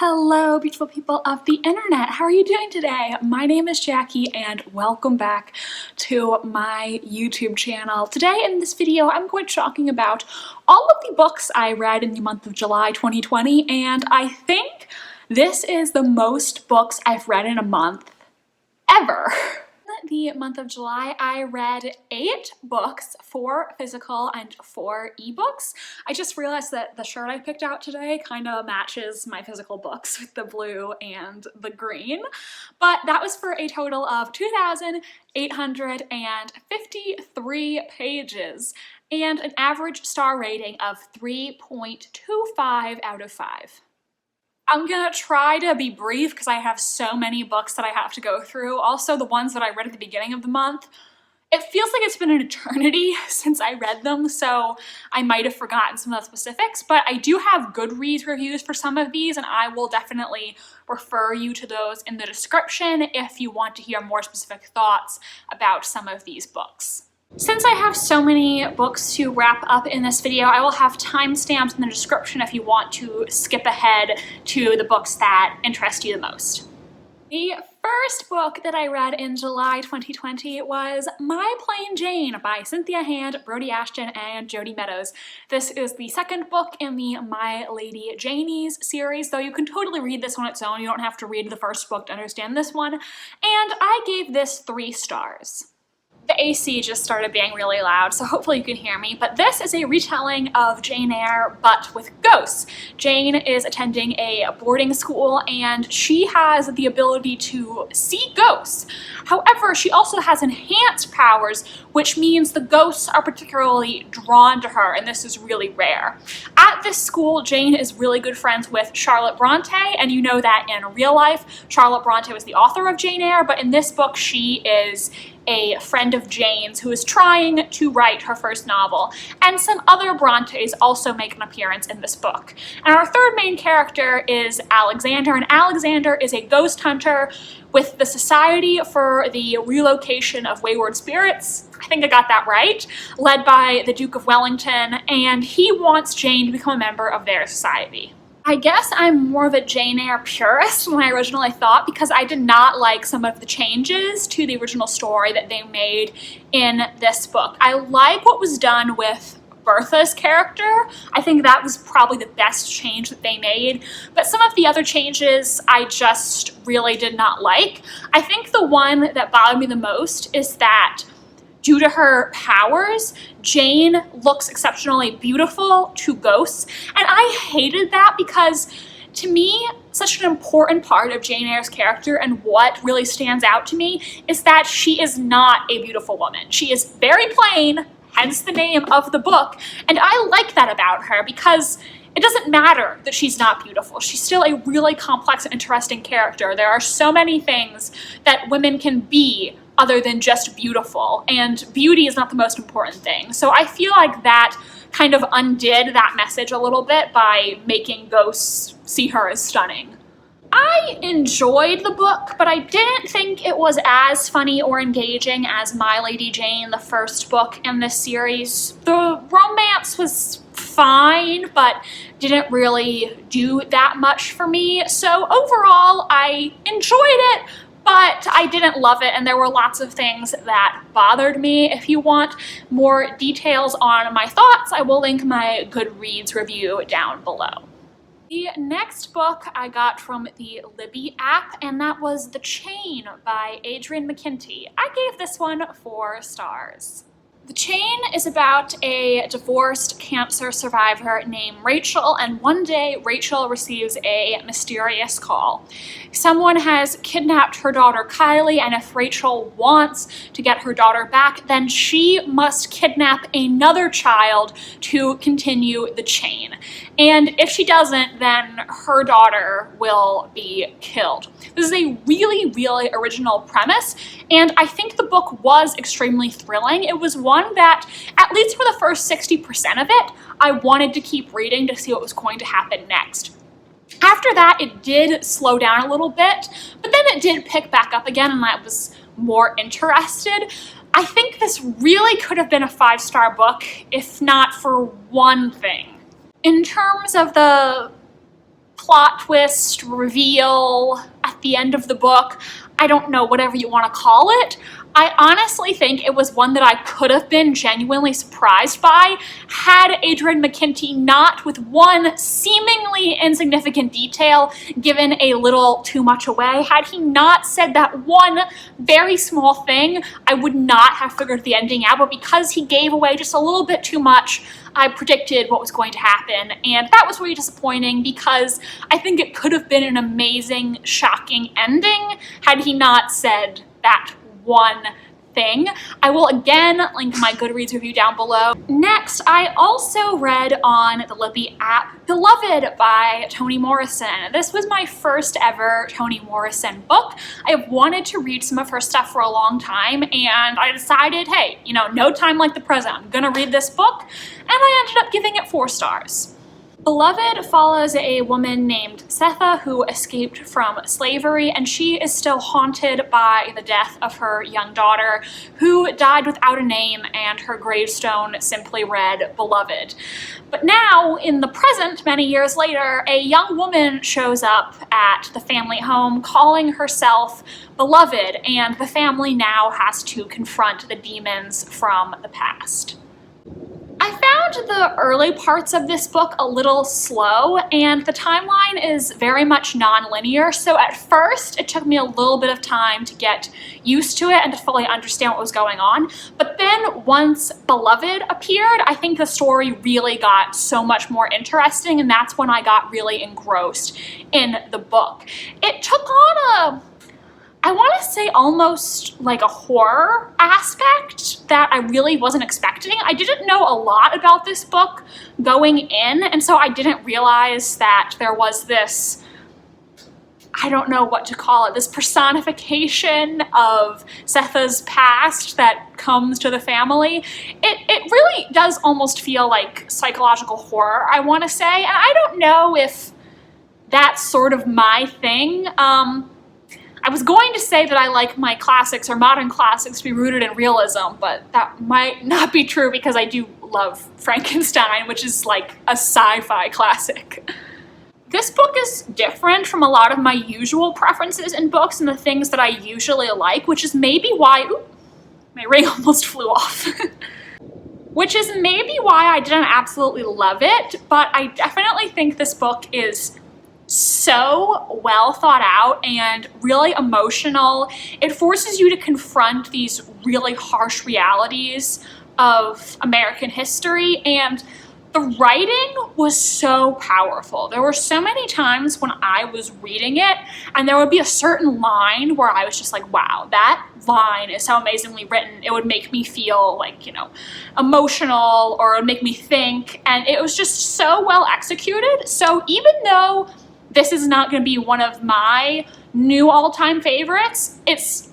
Hello, beautiful people of the internet. How are you doing today? My name is Jackie and welcome back to my YouTube channel. Today in this video, I'm going to be talking about all of the books I read in the month of July 2020, and I think this is the most books I've read in a month ever. The month of July, I read 8 books, 4 physical and 4 ebooks. I just realized that the shirt I picked out today kind of matches my physical books with the blue and the green, but that was for a total of 2,853 pages and an average star rating of 3.25 out of 5. I'm gonna try to be brief because I have so many books that I have to go through. Also, the ones that I read at the beginning of the month, it feels like it's been an eternity since I read them, so I might have forgotten some of the specifics, but I do have Goodreads reviews for some of these, and I will definitely refer you to those in the description if you want to hear more specific thoughts about some of these books. Since I have so many books to wrap up in this video, I will have timestamps in the description if you want to skip ahead to the books that interest you the most. The first book that I read in July 2020 was My Plain Jane by Cynthia Hand, Brodi Ashton, and Jodi Meadows. This is the second book in the My Lady Janies series, though you can totally read this on its own. You don't have to read the first book to understand this one. And I gave this 3 stars. The AC just started being really loud, so hopefully you can hear me, but this is a retelling of Jane Eyre, but with ghosts. Jane is attending a boarding school, and she has the ability to see ghosts. However, she also has enhanced powers, which means the ghosts are particularly drawn to her, and this is really rare. At this school, Jane is really good friends with Charlotte Bronte, and you know that in real life, Charlotte Bronte was the author of Jane Eyre, but in this book, she is a friend of Jane's who is trying to write her first novel, and some other Brontes also make an appearance in this book. And our third main character is Alexander, and Alexander is a ghost hunter with the Society for the Relocation of Wayward Spirits, I think I got that right, led by the Duke of Wellington, and he wants Jane to become a member of their society. I guess I'm more of a Jane Eyre purist than I originally thought because I did not like some of the changes to the original story that they made in this book. I like what was done with Bertha's character. I think that was probably the best change that they made, but some of the other changes I just really did not like. I think the one that bothered me the most is that due to her powers, Jane looks exceptionally beautiful to ghosts, and I hated that because, to me, such an important part of Jane Eyre's character and what really stands out to me is that she is not a beautiful woman. She is very plain, hence the name of the book, and I like that about her because it doesn't matter that she's not beautiful. She's still a really complex and interesting character. There are so many things that women can be other than just beautiful, and beauty is not the most important thing. So I feel like that kind of undid that message a little bit by making ghosts see her as stunning. I enjoyed the book, but I didn't think it was as funny or engaging as My Lady Jane, the first book in this series. The romance was fine, but didn't really do that much for me. So overall, I enjoyed it, but I didn't love it, and there were lots of things that bothered me. If you want more details on my thoughts, I will link my Goodreads review down below. The next book I got from the Libby app, and that was The Chain by Adrian McKinty. I gave this one 4 stars. The Chain is about a divorced cancer survivor named Rachel, and one day Rachel receives a mysterious call. Someone has kidnapped her daughter Kylie, and if Rachel wants to get her daughter back, then she must kidnap another child to continue the chain. And if she doesn't, then her daughter will be killed. This is a really, really original premise, and I think the book was extremely thrilling. It was one that, at least for the first 60% of it, I wanted to keep reading to see what was going to happen next. After that, it did slow down a little bit, but then it did pick back up again, and I was more interested. I think this really could have been a 5-star book, if not for one thing. In terms of the plot twist, reveal at the end of the book, I don't know, whatever you want to call it. I honestly think it was one that I could have been genuinely surprised by had Adrian McKinty not, with one seemingly insignificant detail, given a little too much away. Had he not said that one very small thing, I would not have figured the ending out, but because he gave away just a little bit too much, I predicted what was going to happen, and that was really disappointing because I think it could have been an amazing, shocking ending had he not said that one thing. I will again link my Goodreads review down below. Next, I also read on the Libby app Beloved by Toni Morrison. This was my first ever Toni Morrison book. I have wanted to read some of her stuff for a long time, and I decided, hey, you know, no time like the present. I'm gonna read this book, and I ended up giving it 4 stars. Beloved follows a woman named Cynthia who escaped from slavery, and she is still haunted by the death of her young daughter, who died without a name, and her gravestone simply read Beloved. But now, in the present, many years later, a young woman shows up at the family home calling herself Beloved, and the family now has to confront the demons from the past. I found the early parts of this book a little slow, and the timeline is very much non-linear, so at first it took me a little bit of time to get used to it and to fully understand what was going on. But then once Beloved appeared, I think the story really got so much more interesting, and that's when I got really engrossed in the book. It took on I want to say almost like a horror aspect that I really wasn't expecting. I didn't know a lot about this book going in, and so I didn't realize that there was this, I don't know what to call it, this personification of Cynthia's past that comes to the family. It really does almost feel like psychological horror, I want to say, and I don't know if that's sort of my thing. I was going to say that I like my classics or modern classics to be rooted in realism, but that might not be true because I do love Frankenstein, which is like a sci-fi classic. This book is different from a lot of my usual preferences in books and the things that I usually like, which is maybe why, my ring almost flew off. Which is maybe why I didn't absolutely love it, but I definitely think this book is so well thought out and really emotional. It forces you to confront these really harsh realities of American history, and the writing was so powerful. There were so many times when I was reading it and there would be a certain line where I was just like, wow, that line is so amazingly written. It would make me feel like, you know, emotional, or it would make me think, and it was just so well executed. So even though this is not going to be one of my new all-time favorites, it's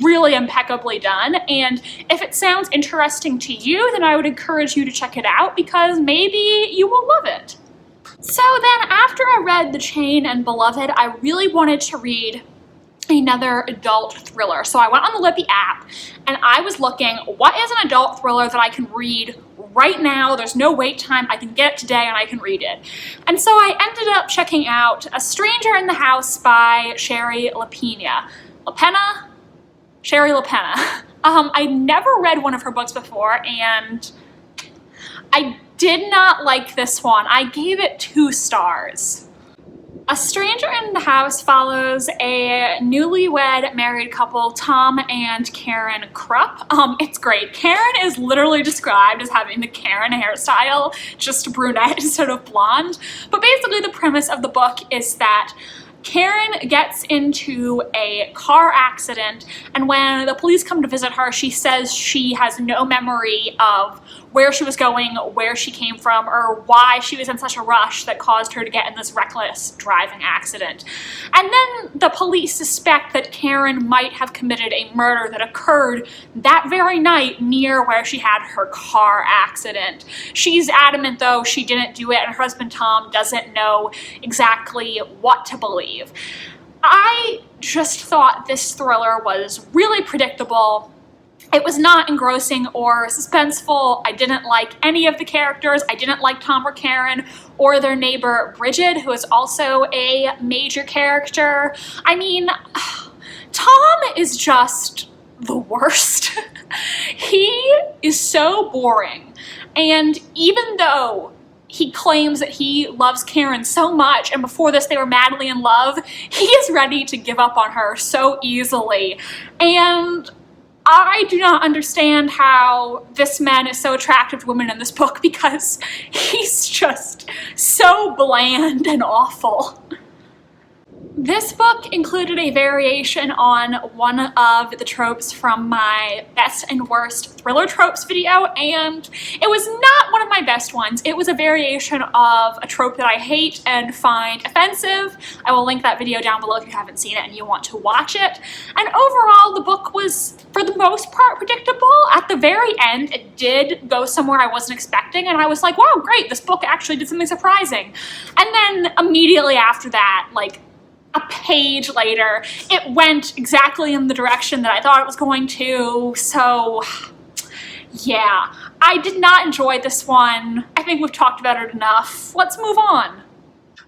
really impeccably done, and if it sounds interesting to you, then I would encourage you to check it out because maybe you will love it. So then after I read The Chain and Beloved, I really wanted to read another adult thriller. So I went on the Libby app and I was looking, what is an adult thriller that I can read right now? There's no wait time. I can get it today and I can read it. And so I ended up checking out A Stranger in the House by Shari Lapena. Shari Lapena. I never read one of her books before, and I did not like this one. I gave it 2 stars. A Stranger in the House follows a newlywed married couple, Tom and Karen Krupp. It's great. Karen is literally described as having the Karen hairstyle, just brunette instead of blonde. But basically the premise of the book is that Karen gets into a car accident, and when the police come to visit her, she says she has no memory of where she was going, where she came from, or why she was in such a rush that caused her to get in this reckless driving accident. And then the police suspect that Karen might have committed a murder that occurred that very night near where she had her car accident. She's adamant, though, she didn't do it, and her husband Tom doesn't know exactly what to believe. I just thought this thriller was really predictable. It was not engrossing or suspenseful. I didn't like any of the characters. I didn't like Tom or Karen or their neighbor Bridget, who is also a major character. I mean, Tom is just the worst. He is so boring. And even though he claims that he loves Karen so much, and before this they were madly in love, he is ready to give up on her so easily. And I do not understand how this man is so attractive to women in this book, because he's just so bland and awful. This book included a variation on one of the tropes from my best and worst thriller tropes video, and it was not one of my best ones. It was a variation of a trope that I hate and find offensive. I will link that video down below if you haven't seen it and you want to watch it. And overall, the book was, for the most part, predictable. At the very end, it did go somewhere I wasn't expecting, and I was like, wow, great, this book actually did something surprising. And then immediately after that, like a page later, it went exactly in the direction that I thought it was going to. So yeah, I did not enjoy this one. I think we've talked about it enough. Let's move on.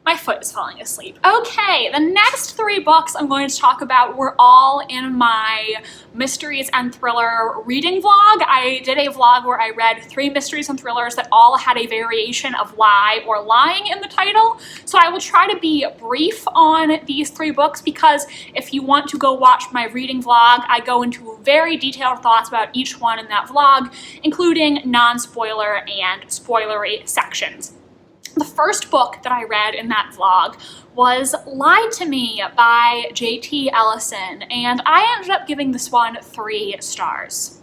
My foot is falling asleep. Okay, the next 3 books I'm going to talk about were all in my mysteries and thriller reading vlog. I did a vlog where I read 3 mysteries and thrillers that all had a variation of lie or lying in the title. So I will try to be brief on these 3 books, because if you want to go watch my reading vlog, I go into very detailed thoughts about each one in that vlog, including non-spoiler and spoilery sections. The first book that I read in that vlog was Lie to Me by J.T. Ellison, and I ended up giving this one 3 stars.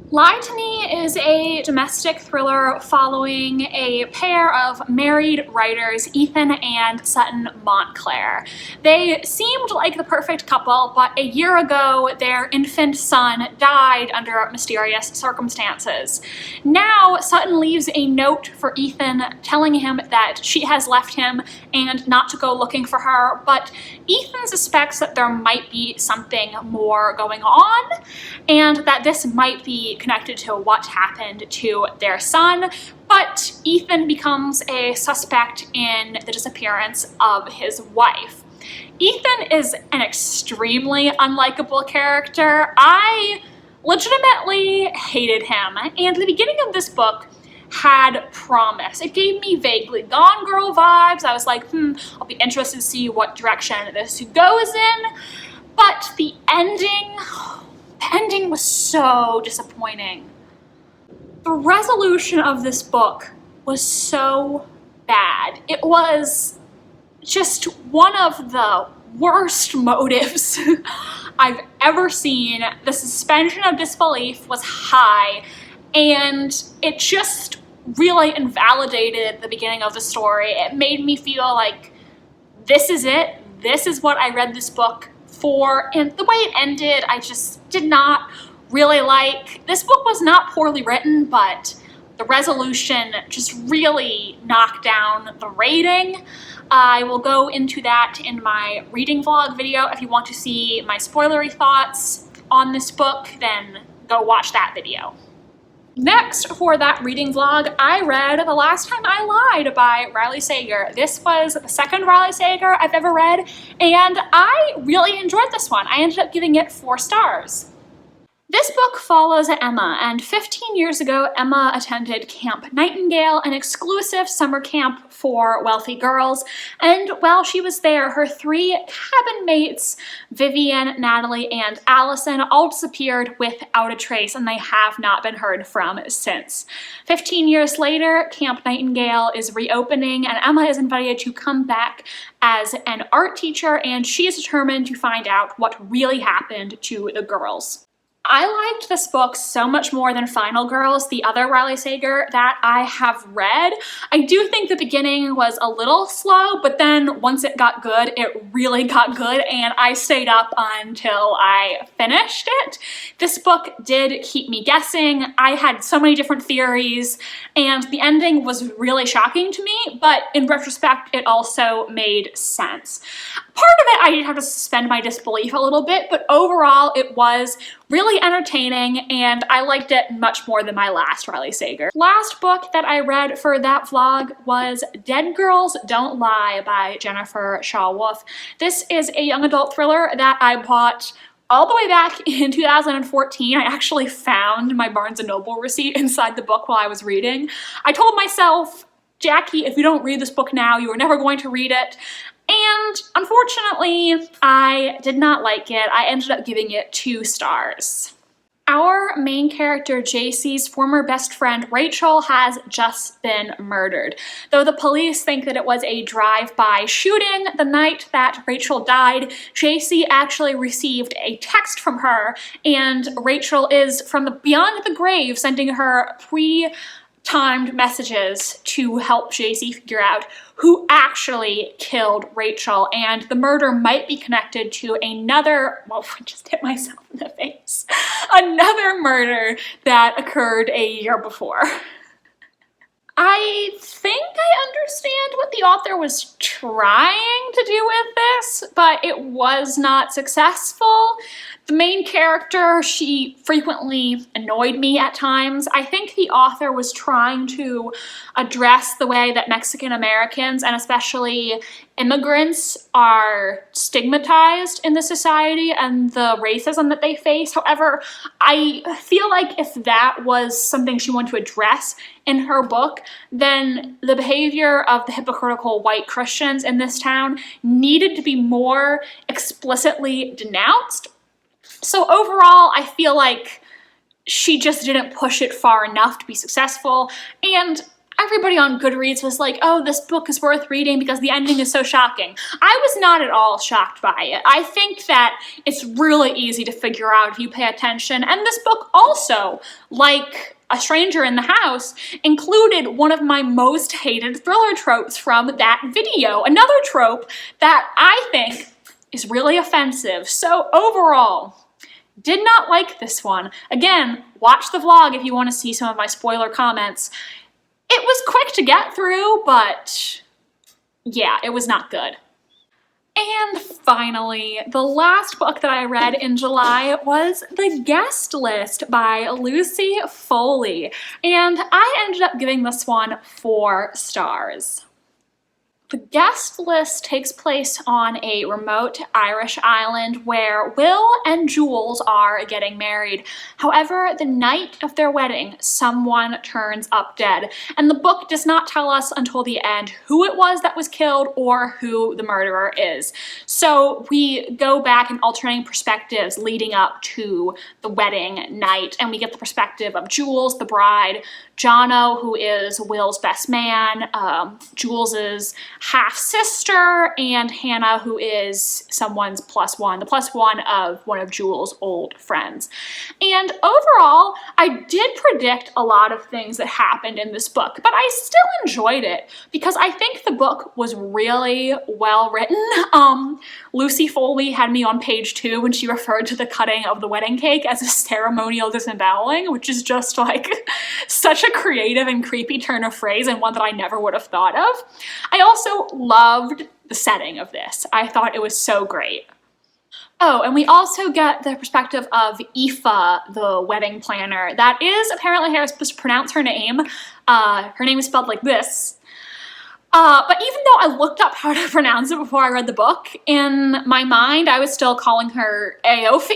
Lie to Me is a domestic thriller following a pair of married writers, Ethan and Sutton Montclair. They seemed like the perfect couple, but a year ago their infant son died under mysterious circumstances. Now Sutton leaves a note for Ethan telling him that she has left him and not to go looking for her, but Ethan suspects that there might be something more going on, and that this might be connected to what happened to their son, but Ethan becomes a suspect in the disappearance of his wife. Ethan is an extremely unlikable character. I legitimately hated him, and the beginning of this book had promise. It gave me vaguely Gone Girl vibes. I was like, I'll be interested to see what direction this goes in, but the ending was so disappointing. The resolution of this book was so bad. It was just one of the worst motives I've ever seen. The suspension of disbelief was high, and it just really invalidated the beginning of the story. It made me feel like this is it. This is what I read this book for, and the way it ended, I just did not really like. This book was not poorly written, but the resolution just really knocked down the rating. I will go into that in my reading vlog video. If you want to see my spoilery thoughts on this book, then go watch that video. Next, for that reading vlog, I read The Last Time I Lied by Riley Sager. This was the second Riley Sager I've ever read, and I really enjoyed this one. I ended up giving it 4 stars. This book follows Emma, and 15 years ago, Emma attended Camp Nightingale, an exclusive summer camp for wealthy girls, and while she was there, her 3 cabin mates, Vivian, Natalie, and Allison, all disappeared without a trace, and they have not been heard from since. 15 years later, Camp Nightingale is reopening, and Emma is invited to come back as an art teacher, and she is determined to find out what really happened to the girls. I liked this book so much more than Final Girls, the other Riley Sager that I have read. I do think the beginning was a little slow, but then once it got good, it really got good, and I stayed up until I finished it. This book did keep me guessing. I had so many different theories, and the ending was really shocking to me, but in retrospect, it also made sense. Part of it, I have to suspend my disbelief a little bit, but overall it was really entertaining and I liked it much more than my last Riley Sager. Last book that I read for that vlog was Dead Girls Don't Lie by Jennifer Shaw Wolf. This is a young adult thriller that I bought all the way back in 2014. I actually found my Barnes & Noble receipt inside the book while I was reading. I told myself, Jackie, if you don't read this book now, you are never going to read it. And unfortunately, I did not like it. I ended up giving it 2 stars. Our main character, JC's former best friend, Rachel, has just been murdered. Though the police think that it was a drive-by shooting, the night that Rachel died, JC actually received a text from her, and Rachel is from beyond the grave sending her pre-timed messages to help JC figure out who actually killed Rachel, and the murder might be connected to another, well, I just hit myself in the face, another murder that occurred a year before. I think I understand what the author was trying to do with this, but it was not successful. The main character, she frequently annoyed me at times. I think the author was trying to address the way that Mexican Americans, and especially immigrants, are stigmatized in the society and the racism that they face. However, I feel like if that was something she wanted to address in her book, then the behavior of the hypocritical white Christians in this town needed to be more explicitly denounced. So overall, I feel like she just didn't push it far enough to be successful, and everybody on Goodreads was like, oh, this book is worth reading because the ending is so shocking. I was not at all shocked by it. I think that it's really easy to figure out if you pay attention, and this book also, like A Stranger in the House, included one of my most hated thriller tropes from that video, another trope that I think is really offensive. So overall, did not like this one. Again, watch the vlog if you want to see some of my spoiler comments. It was quick to get through, but yeah, it was not good. And finally, the last book that I read in July was The Guest List by Lucy Foley, and I ended up giving this one 4 stars. The Guest List takes place on a remote Irish island where Will and Jules are getting married. However, the night of their wedding, someone turns up dead, and the book does not tell us until the end who it was that was killed or who the murderer is. So we go back in alternating perspectives leading up to the wedding night, and we get the perspective of Jules, the bride, Jono, who is Will's best man, Jules's half-sister, and Hannah, who is someone's +1, the +1 of one of Jules' old friends. And overall, I did predict a lot of things that happened in this book, but I still enjoyed it because I think the book was really well written. Lucy Foley had me on page 2 when she referred to the cutting of the wedding cake as a ceremonial disemboweling, which is just like such a creative and creepy turn of phrase, and one that I never would have thought of. I also loved the setting of this. I thought it was so great. Oh, and we also get the perspective of Aoife, the wedding planner. That is apparently how I'm supposed to pronounce her name. Her name is spelled like this. But even though I looked up how to pronounce it before I read the book, in my mind I was still calling her Aoife,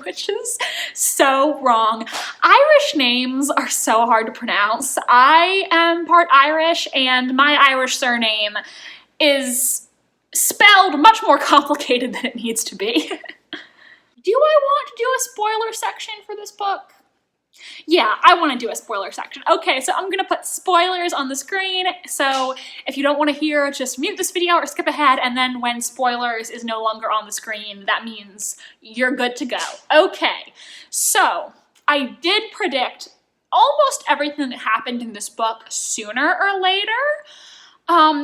which is so wrong. Irish names are so hard to pronounce. I am part Irish, and my Irish surname is spelled much more complicated than it needs to be. Do I want to do a spoiler section for this book? Yeah, I want to do a spoiler section. Okay, so I'm gonna put spoilers on the screen, so if you don't want to hear, just mute this video or skip ahead, and then when spoilers is no longer on the screen, that means you're good to go. Okay, so I did predict almost everything that happened in this book sooner or later.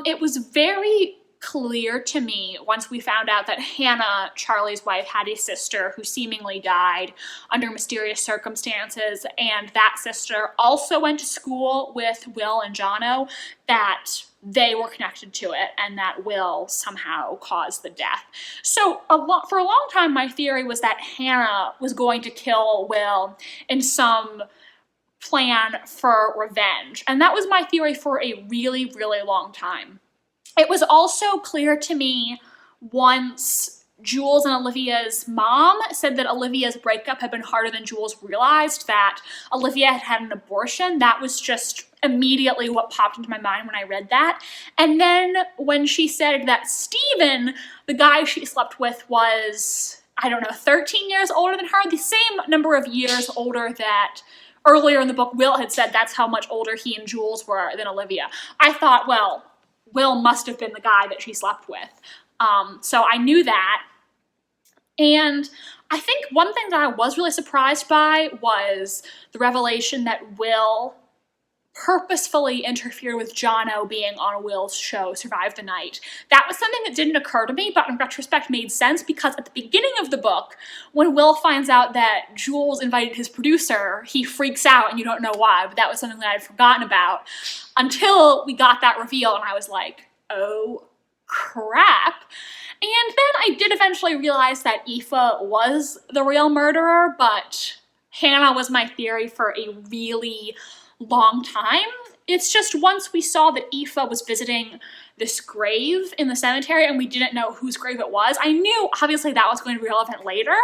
It was very clear to me once we found out that Hannah, Charlie's wife, had a sister who seemingly died under mysterious circumstances, and that sister also went to school with Will and Jono, that they were connected to it and that Will somehow caused the death. So for a long time, my theory was that Hannah was going to kill Will in some plan for revenge. And that was my theory for a really, really long time. It was also clear to me once Jules and Olivia's mom said that Olivia's breakup had been harder than Jules realized, that Olivia had had an abortion. That was just immediately what popped into my mind when I read that. And then when she said that Steven, the guy she slept with, was, I don't know, 13 years older than her, the same number of years older that earlier in the book Will had said that's how much older he and Jules were than Olivia. I thought, well, Will must have been the guy that she slept with. So I knew that. And I think one thing that I was really surprised by was the revelation that Will purposefully interfered with Jono being on Will's show, Survive the Night. That was something that didn't occur to me, but in retrospect made sense, because at the beginning of the book, when Will finds out that Jules invited his producer, he freaks out and you don't know why, but that was something that I'd forgotten about until we got that reveal, and I was like, oh crap. And then I did eventually realize that Aoife was the real murderer, but Hannah was my theory for a really long time. It's just once we saw that Aoife was visiting this grave in the cemetery and we didn't know whose grave it was, I knew obviously that was going to be relevant later.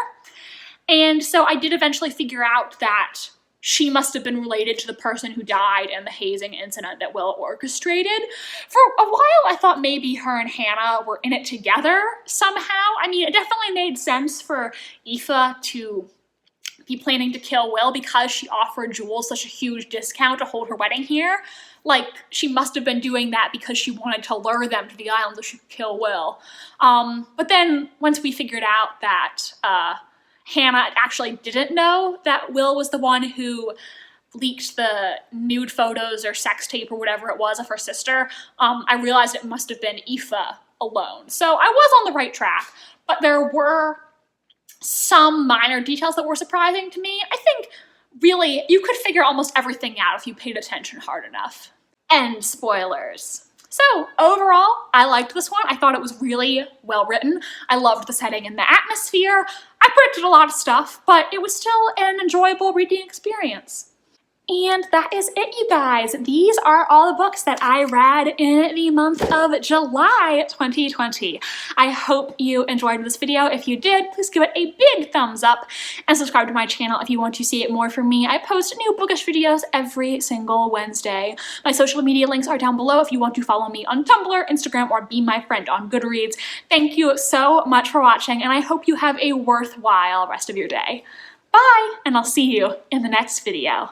And so I did eventually figure out that she must have been related to the person who died in the hazing incident that Will orchestrated. For a while, I thought maybe her and Hannah were in it together somehow. I mean, it definitely made sense for Aoife to be planning to kill Will because she offered Jules such a huge discount to hold her wedding here. Like, she must have been doing that because she wanted to lure them to the island so she could kill Will. But then once we figured out that Hannah actually didn't know that Will was the one who leaked the nude photos or sex tape or whatever it was of her sister, I realized it must have been Aoife alone. So I was on the right track, but there were some minor details that were surprising to me. I think really you could figure almost everything out if you paid attention hard enough. End spoilers. So overall, I liked this one. I thought it was really well written. I loved the setting and the atmosphere. I predicted a lot of stuff, but it was still an enjoyable reading experience. And that is it, you guys. These are all the books that I read in the month of July 2020. I hope you enjoyed this video. If you did, please give it a big thumbs up and subscribe to my channel if you want to see it more from me. I post new bookish videos every single Wednesday. My social media links are down below if you want to follow me on Tumblr, Instagram, or be my friend on Goodreads. Thank you so much for watching, and I hope you have a worthwhile rest of your day. Bye, and I'll see you in the next video.